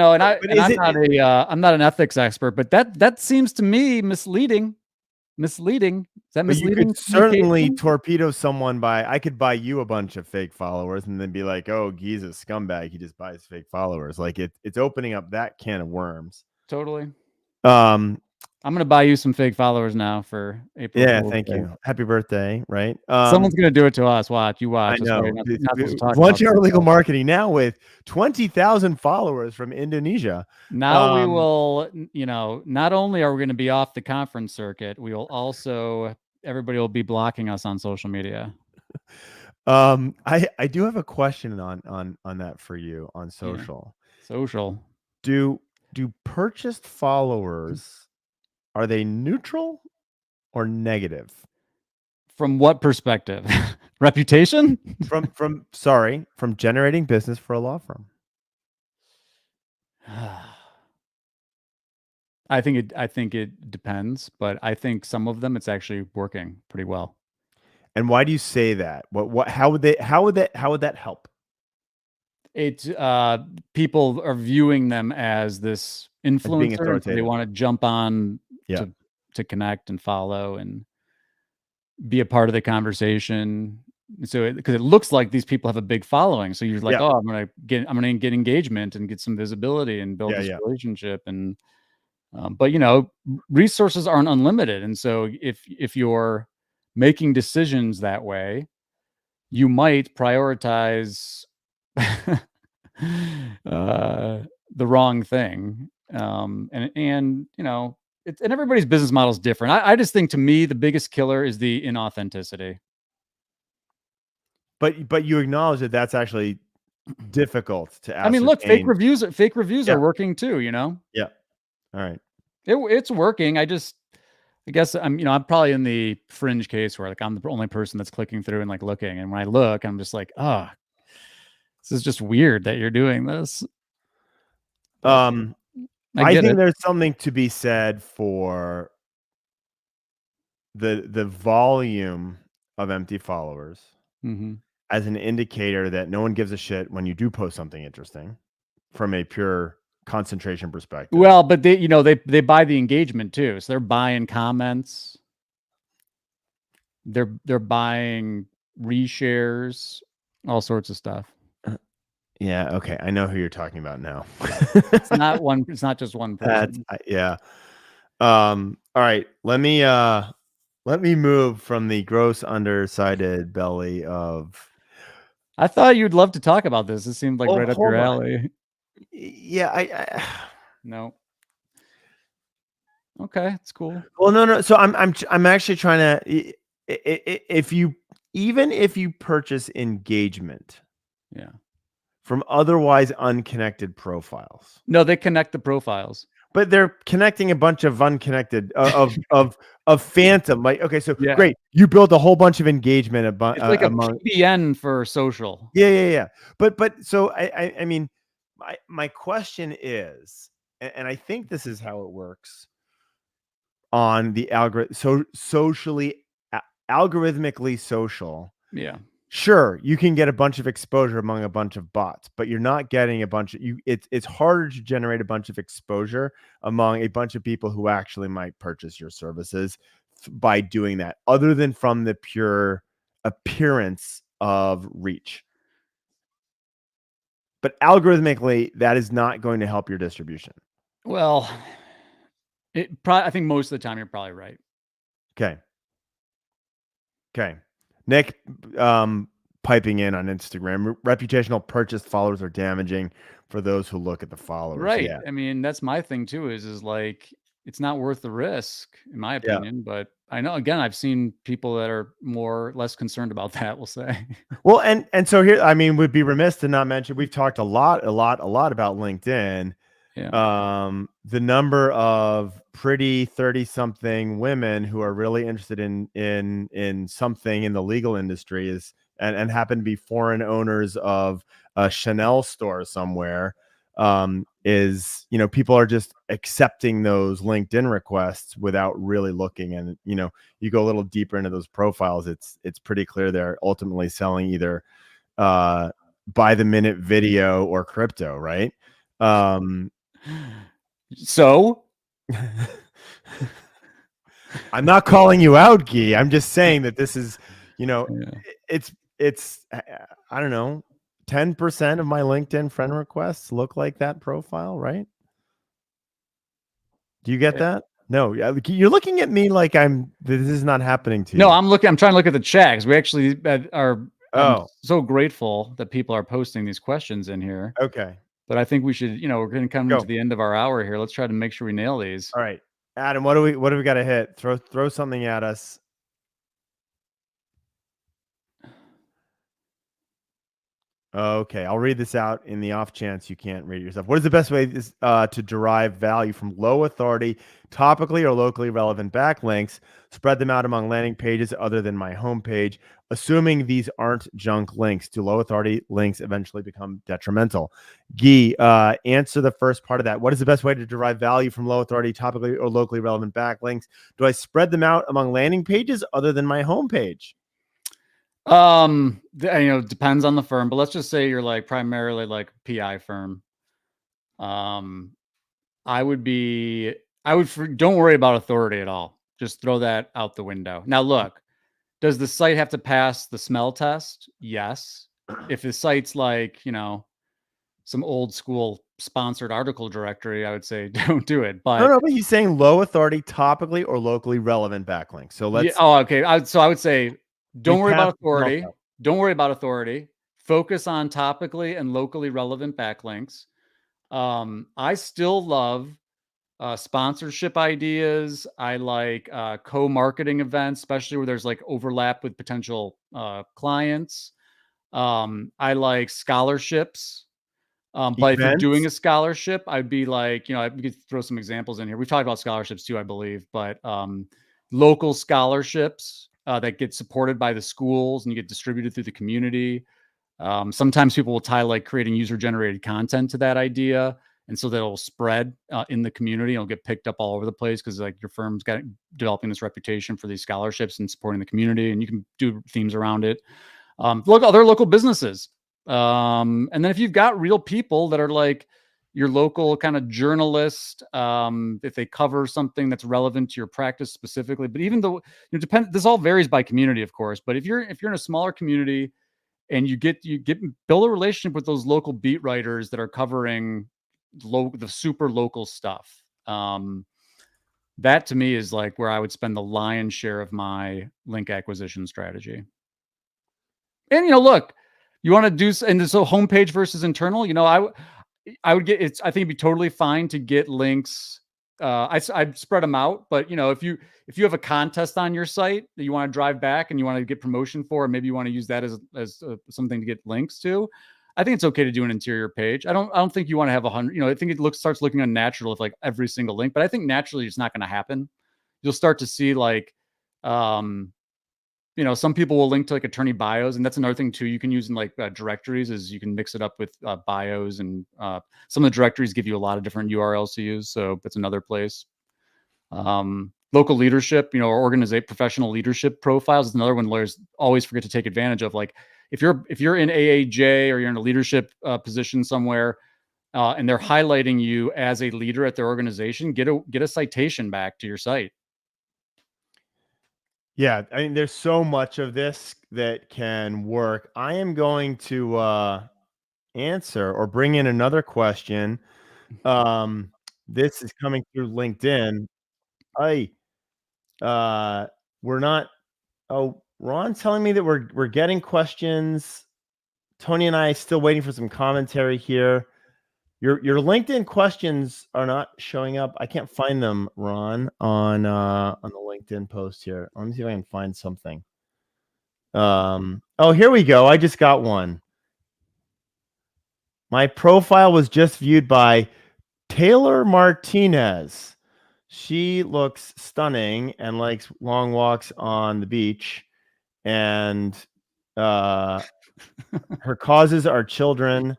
I'm not an ethics expert, but that seems to me misleading. Misleading. Is that misleading? You could certainly torpedo someone I could buy you a bunch of fake followers and then be like, oh, Guy's a scumbag. He just buys fake followers. Like it's opening up that can of worms. Totally. I'm going to buy you some fake followers now for April. Yeah, thank you. Happy birthday, right? Someone's going to do it to us. Watch. You watch. I know. Lunch Hour Legal Marketing now with 20,000 followers from Indonesia. Now we will, not only are we going to be off the conference circuit, we will also, everybody will be blocking us on social media. I do have a question on that for you on social. Yeah. Social. Do purchased followers, are they neutral or negative? From what perspective? Reputation? from generating business for a law firm. I think it depends, but I think some of them it's actually working pretty well. And why do you say that? How would that help? People are viewing them as this being influencer, and so they authoritative. want to jump on Yeah. to connect and follow and be a part of the conversation. So because it looks like these people have a big following, so you're like, Yeah. oh, I'm gonna get engagement and get some visibility and build Yeah, this yeah. relationship. And but resources aren't unlimited, and so if you're making decisions that way, you might prioritize the wrong thing. And and everybody's business model is different. I just think, to me, the biggest killer is the inauthenticity. But you acknowledge that that's actually difficult to I mean, look, fake ascertain. reviews Yeah. are working too. Yeah. All right. It's working. I guess I'm probably in the fringe case where, like, I'm the only person that's clicking through and, like, looking. And when I look, I'm just like, this is just weird that you're doing this. But I I get think it. there's something to be said for the volume of empty followers Hmm. as an indicator that no one gives a shit when you do post something interesting from a pure concentration perspective. Well, but they buy the engagement too. So they're buying comments. They're buying reshares, all sorts of stuff. Yeah, okay. I know who you're talking about now. It's not just one person. Yeah. All right. Let me move from the gross undersided belly of. I thought you'd love to talk about this. It seemed like Oh, right up your hold on. alley. Yeah, I No. Okay, it's cool. well, no. So I'm actually trying to. If you purchase engagement, Yeah. from otherwise unconnected profiles, No, they connect the profiles. but they're connecting a bunch of unconnected of phantom. Like, okay, so Yeah. great, you build a whole bunch of engagement It's like a among. PBN for social. Yeah. But so I mean, my question is, and I think this is how it works on the algorithm. So algorithmically social. Yeah. Sure, you can get a bunch of exposure among a bunch of bots, but you're not getting a bunch of it's harder to generate a bunch of exposure among a bunch of people who actually might purchase your services by doing that, other than from the pure appearance of reach. But algorithmically, that is not going to help your distribution. Well, I think most of the time you're probably right. Okay. Nick, piping in on Instagram. Reputational purchased followers are damaging for those who look at the followers. Right. Yeah. I mean, that's my thing too, is like, it's not worth the risk, in my Yeah. opinion. But I know, again, I've seen people that are less concerned about that, we'll say. Well, and so here, I mean, we'd be remiss to not mention, we've talked a lot about LinkedIn. Yeah. The number of pretty 30-something women who are really interested in something in the legal industry is and happen to be foreign owners of a Chanel store somewhere, is, people are just accepting those LinkedIn requests without really looking. And you go a little deeper into those profiles, it's pretty clear they're ultimately selling either by the minute video or crypto, right? So I'm not calling you out, Guy. I'm just saying that this is, yeah. it's I don't know, 10% of my LinkedIn friend requests look like that profile, right? Do you get that? No, you're looking at me like this is not happening to you. No, I'm trying to look at the chat, because we actually are. I'm Oh, so grateful that people are posting these questions in here. okay. But I think we should, we're going to come Go. to the end of our hour here. Let's try to make sure we nail these. All right, Adam, what do we got to hit? Throw something at us. Okay, I'll read this out in the off chance you can't read it yourself. What is the best way to derive value from low authority, topically or locally relevant backlinks? Spread them out among landing pages other than my homepage, assuming these aren't junk links. Do low authority links eventually become detrimental? Guy, answer the first part of that. What is the best way to derive value from low authority, topically or locally relevant backlinks? Do I spread them out among landing pages other than my homepage? Depends on the firm, but let's just say you're like primarily like PI firm. Don't worry about authority at all. Just throw that out the window. Now, look, does the site have to pass the smell test? Yes. If the site's like, some old school sponsored article directory, I would say don't do it. But No, but he's saying low authority, topically or locally relevant backlinks. So let's. yeah, okay. So I would say don't worry about authority. Smell test. Don't worry about authority. Focus on topically and locally relevant backlinks. I still love sponsorship ideas. I like co-marketing events, especially where there's like overlap with potential clients. I like scholarships. But if you're doing a Events? scholarship, I'd be like, we could throw some examples in here. We've talked about scholarships too, I believe, but local scholarships that get supported by the schools and you get distributed through the community. Sometimes people will tie like creating user-generated content to that idea. And so that'll spread in the community. It'll get picked up all over the place because like your firm's got developing this reputation for these scholarships and supporting the community, and you can do themes around it. Look, other local businesses. And then if you've got real people that are like your local kind of journalist, if they cover something that's relevant to your practice specifically, but even though this all varies by community, of course. But if you're in a smaller community and you build a relationship with those local beat writers that are covering the super local stuff. That to me is like where I would spend the lion's share of my link acquisition strategy. And look, you want to do, and so homepage versus internal, I would get, I think it'd be totally fine to get links. I'd spread them out, but if you have a contest on your site that you want to drive back and you want to get promotion for, and maybe you want to use that as something to get links to, I think it's okay to do an interior page. I don't think you want to have 100. I think it starts looking unnatural if like every single link, but I think naturally it's not going to happen. You'll start to see like, some people will link to like attorney bios, and that's another thing too. You can use in like directories is you can mix it up with bios, and some of the directories give you a lot of different URLs to use. So that's another place. Local leadership, or professional leadership profiles is another one lawyers always forget to take advantage of. Like if you're in AAJ or you're in a leadership position somewhere, and they're highlighting you as a leader at their organization, get a citation back to your site. Yeah, I mean, there's so much of this that can work. I am going to answer or bring in another question. This is coming through LinkedIn. We're not. Oh, Ron's telling me that we're getting questions. Tony and I still waiting for some commentary here. Your LinkedIn questions are not showing up. I can't find them, Ron, on the LinkedIn post here. Let me see if I can find something. Oh, here we go. I just got one. My profile was just viewed by Taylor Martinez. She looks stunning and likes long walks on the beach. And her causes are children.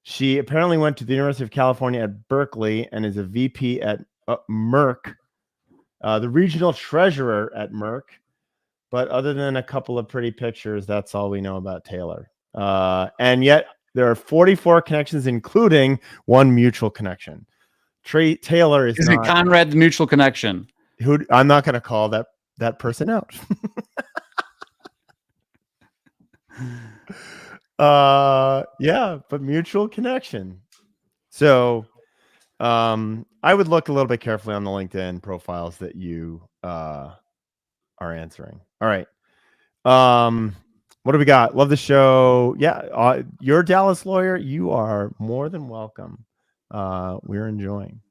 She apparently went to the University of California at Berkeley and is a VP at Merck, the regional treasurer at Merck. But other than a couple of pretty pictures, that's all we know about Taylor. And yet there are 44 connections, including one mutual connection. Taylor is not Conrad, the mutual connection. Who I'm not going to call that person out. Yeah, but mutual connection. So I would look a little bit carefully on the LinkedIn profiles that you are answering. All right. What do we got? Love the show. Yeah, you're a Dallas lawyer. You are more than welcome. We're enjoying.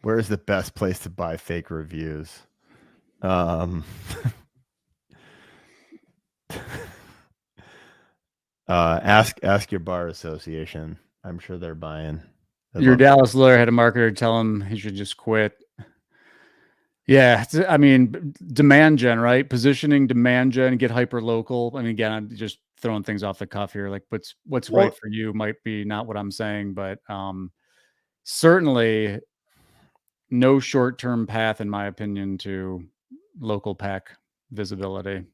Where is the best place to buy fake reviews? Ask your bar association. I'm sure they're buying. Your Dallas lawyer had a marketer tell him he should just quit. Yeah, I mean, demand gen, right? Positioning, demand gen, get hyper local. I mean, again, I'm just throwing things off the cuff here. Like, what's right for you might be not what I'm saying, but certainly no short-term path, in my opinion, to local pack visibility.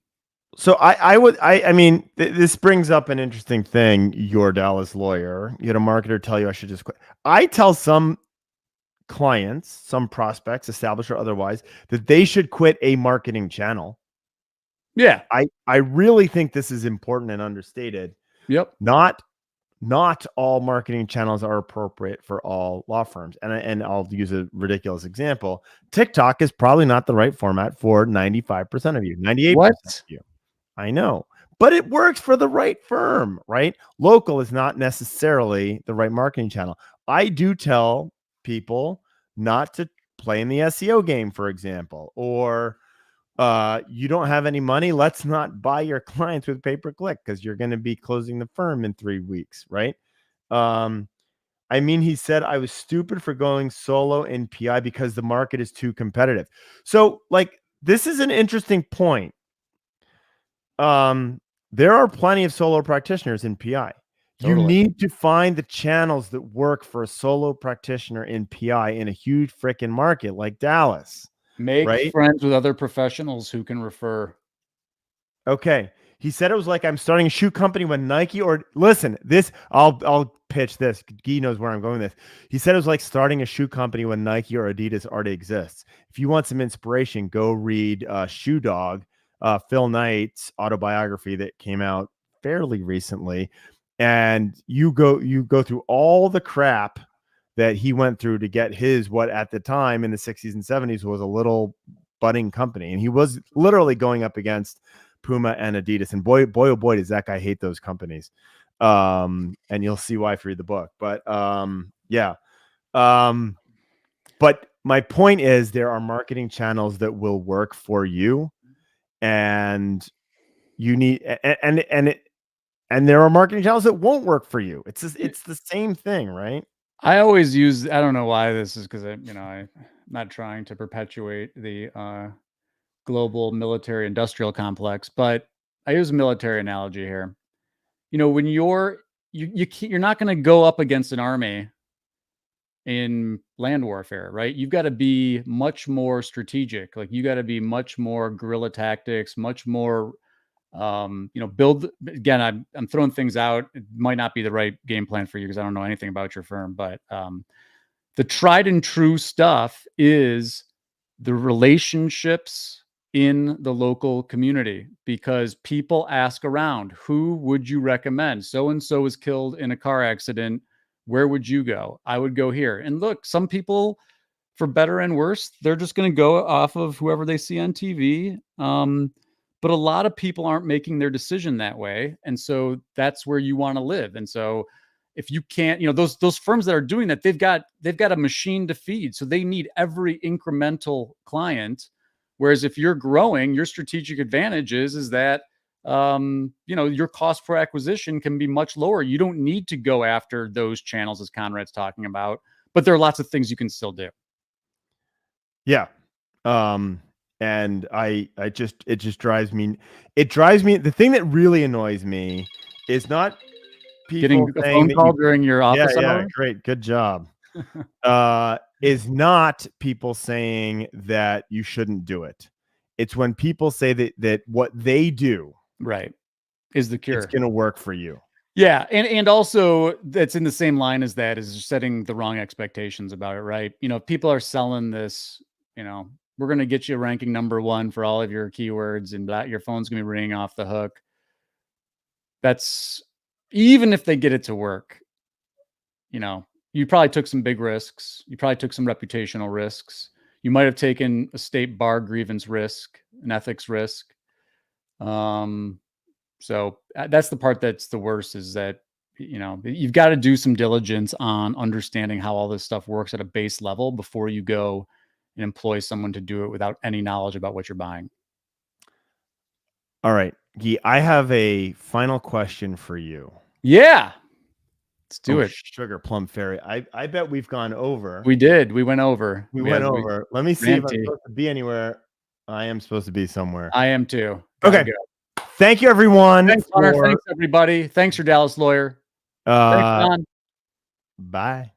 So I mean, this brings up an interesting thing. Your Dallas lawyer, you had a marketer tell you I should just quit. I tell some clients, some prospects, established or otherwise, that they should quit a marketing channel. Yeah. I really think this is important and understated. Yep. Not all marketing channels are appropriate for all law firms. And I'll use a ridiculous example. TikTok is probably not the right format for 95% of you, 98% What? of you. I know, but it works for the right firm, right? Local is not necessarily the right marketing channel. I do tell people not to play in the SEO game, for example, or you don't have any money. Let's not buy your clients with pay-per-click because you're going to be closing the firm in 3 weeks, right? I mean, he said I was stupid for going solo in PI because the market is too competitive. So, like, this is an interesting point. There are plenty of solo practitioners in PI. Totally. You need to find the channels that work for a solo practitioner in PI in a huge freaking market like Dallas. Make right? friends with other professionals who can refer. Okay. He said it was like I'm starting a shoe company when Nike or listen, this I'll pitch this. Guy knows where I'm going with this. He said it was like starting a shoe company when Nike or Adidas already exists. If you want some inspiration, go read Shoe Dog, Phil Knight's autobiography that came out fairly recently. And you go through all the crap that he went through to get his what at the time in the 60s and 70s was a little budding company. And he was literally going up against Puma and Adidas. And boy, oh boy, does that guy hate those companies. And you'll see why if you read the book. But yeah. But my point is there are marketing channels that will work for you. And you need and there are marketing channels that won't work for you. It's the same thing, right? I always use, I don't know why this is because I'm not trying to perpetuate the global military industrial complex, but I use a military analogy here. When you're not going to go up against an army in land warfare, right? You've got to be much more strategic. Like you got to be much more guerrilla tactics, much more build. Again, I'm throwing things out. It might not be the right game plan for you because I don't know anything about your firm, but the tried and true stuff is the relationships in the local community, because people ask around, who would you recommend? So-and-so was killed in a car accident. Where would you go? I would go here. And look, some people, for better and worse, they're just going to go off of whoever they see on TV. But a lot of people aren't making their decision that way. And so that's where you want to live. And so if you can't, those firms that are doing that, they've got a machine to feed. So they need every incremental client. Whereas if you're growing, your strategic advantage is that, your cost per acquisition can be much lower. You don't need to go after those channels as Conrad's talking about, but there are lots of things you can still do. Yeah. And it just drives me. The thing that really annoys me is not people getting a phone call during your office hour. Great. Good job. Is not people saying that you shouldn't do it. It's when people say that what they do right is the cure. It's going to work for you. Yeah. And also that's in the same line as that is setting the wrong expectations about it, right? If people are selling this, we're going to get you ranking number 1 for all of your keywords and your phone's going to be ringing off the hook. That's even if they get it to work, you probably took some big risks. You probably took some reputational risks. You might have taken a state bar grievance risk, an ethics risk. So that's the part that's the worst, is that, you've got to do some diligence on understanding how all this stuff works at a base level before you go and employ someone to do it without any knowledge about what you're buying. All right, Guy, I have a final question for you. Yeah. Let's do it. Sugar Plum Fairy. I bet we've gone over. We did. We went over. Let me see if I'm supposed to be anywhere. I am supposed to be somewhere. I am too. Okay. Thank you, everyone. Thanks, Hunter. Thanks, everybody. Thanks, your Dallas lawyer. Thanks, John. Bye.